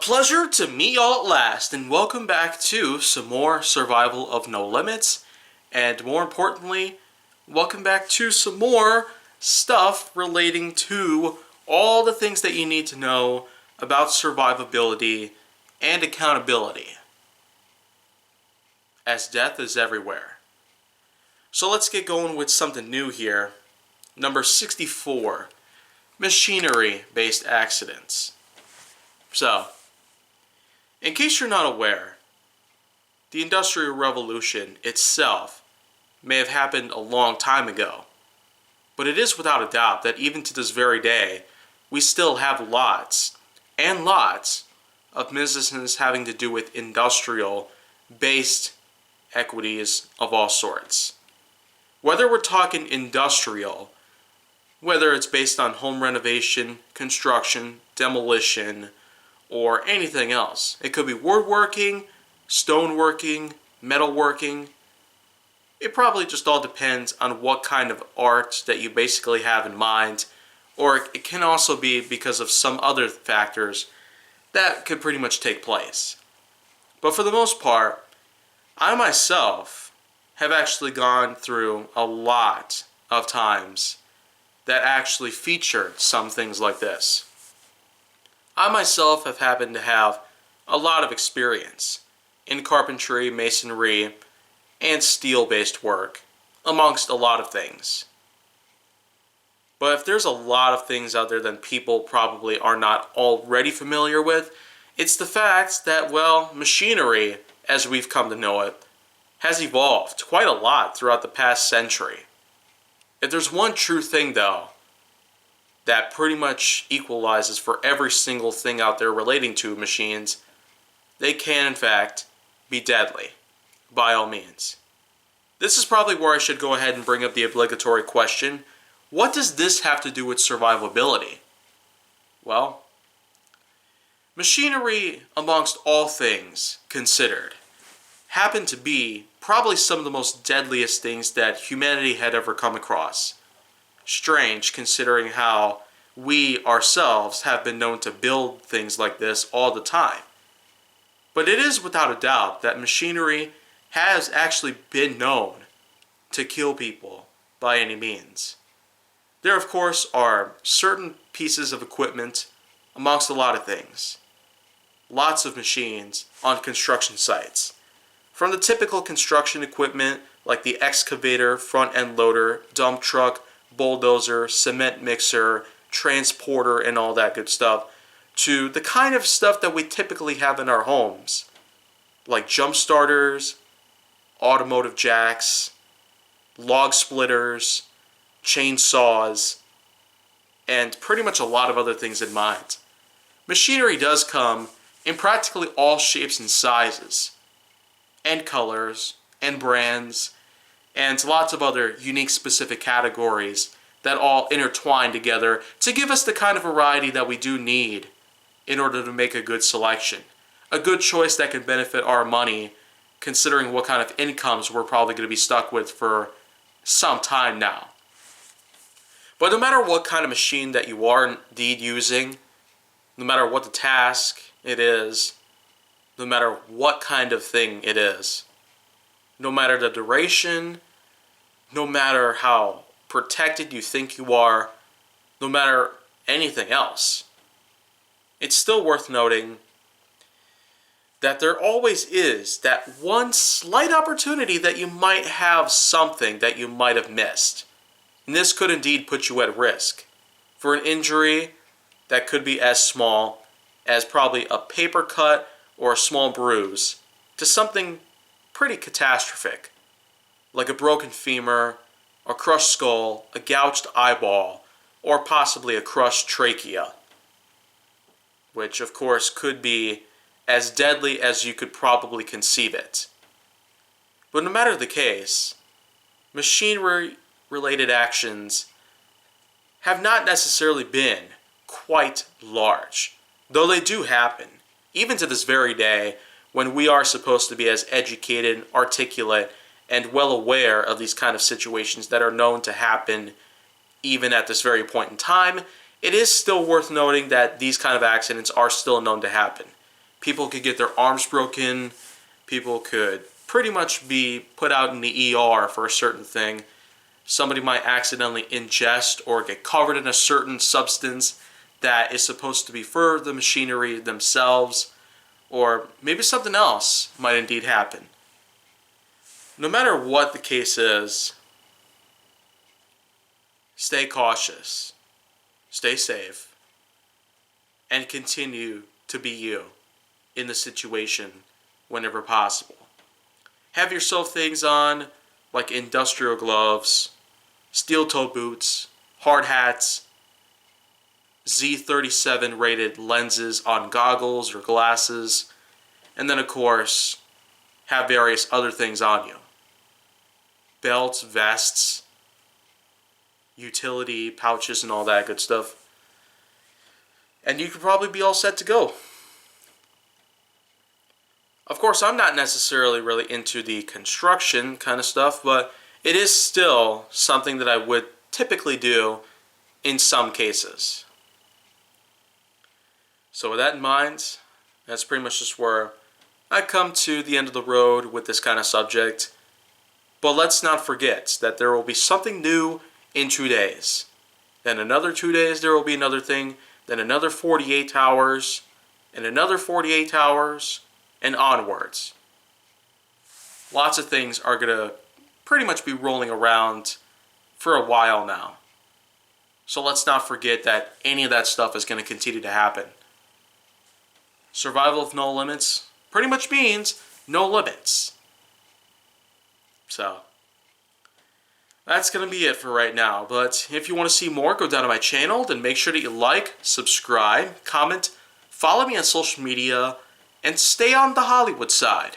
pleasure to meet y'all at last, and welcome back to some more Survival of No Limits, and more importantly, welcome back to some more stuff relating to all the things that you need to know about survivability and accountability, as death is everywhere. So let's get going with something new here. Number 64, machinery-based accidents. So, in case you're not aware, the Industrial Revolution itself may have happened a long time ago, but it is without a doubt that even to this very day, we still have lots and lots of businesses having to do with industrial-based equities of all sorts. Whether we're talking industrial, whether it's based on home renovation, construction, demolition, or anything else. It could be woodworking, stoneworking, metalworking. It probably just all depends on what kind of art that you basically have in mind, or it can also be because of some other factors that could pretty much take place. But for the most part, I myself have actually gone through a lot of times that actually featured some things like this. I myself have happened to have a lot of experience in carpentry, masonry, and steel-based work, amongst a lot of things. But if there's a lot of things out there that people probably are not already familiar with, it's the fact that, well, machinery, as we've come to know it, has evolved quite a lot throughout the past century. If there's one true thing, though, that pretty much equalizes for every single thing out there relating to machines, they can in fact be deadly, by all means. This is probably where I should go ahead and bring up the obligatory question, what does this have to do with survivability? Well, machinery, amongst all things considered, happen to be probably some of the most deadliest things that humanity had ever come across. Strange, considering how we ourselves have been known to build things like this all the time. But it is without a doubt that machinery has actually been known to kill people by any means. There, of course, are certain pieces of equipment amongst a lot of things. Lots of machines on construction sites. From the typical construction equipment like the excavator, front end loader, dump truck, bulldozer, cement mixer, transporter, and all that good stuff, to the kind of stuff that we typically have in our homes, like jump starters, automotive jacks, log splitters, chainsaws, and pretty much a lot of other things in mind. Machinery does come in practically all shapes and sizes, and colors, and brands, and lots of other unique specific categories that all intertwine together to give us the kind of variety that we do need in order to make a good selection. A good choice that can benefit our money, considering what kind of incomes we're probably going to be stuck with for some time now. But no matter what kind of machine that you are indeed using, no matter what the task it is, no matter what kind of thing it is, no matter the duration, no matter how protected you think you are, no matter anything else, it's still worth noting that there always is that one slight opportunity that you might have something that you might have missed. And this could indeed put you at risk for an injury that could be as small as probably a paper cut or a small bruise to something pretty catastrophic, like a broken femur, a crushed skull, a gouged eyeball, or possibly a crushed trachea, which of course could be as deadly as you could probably conceive it. But no matter the case, machinery-related actions have not necessarily been quite large, though they do happen, even to this very day, when we are supposed to be as educated, articulate, and well aware of these kind of situations that are known to happen even at this very point in time. It is still worth noting that these kind of accidents are still known to happen. People could get their arms broken. People could pretty much be put out in the ER for a certain thing. Somebody might accidentally ingest or get covered in a certain substance that is supposed to be for the machinery themselves, or maybe something else might indeed happen. No matter what the case is, stay cautious, stay safe, and continue to be you in the situation whenever possible. Have yourself things on like industrial gloves, steel-toe boots, hard hats, Z37 rated lenses on goggles or glasses, and then of course have various other things on you. Belts, vests, utility pouches, and all that good stuff. And you could probably be all set to go. Of course, I'm not necessarily really into the construction kind of stuff, but it is still something that I would typically do in some cases. So with that in mind, that's pretty much just where I come to the end of the road with this kind of subject. But let's not forget that there will be something new in 2 days. Then another 2 days there will be another thing. Then another 48 hours. And another 48 hours. And onwards. Lots of things are going to pretty much be rolling around for a while now. So let's not forget that any of that stuff is going to continue to happen. Survival of no limits pretty much means no limits. So, that's going to be it for right now. But if you want to see more, go down to my channel. Then make sure that you like, subscribe, comment, follow me on social media, and stay on the Hollywood side.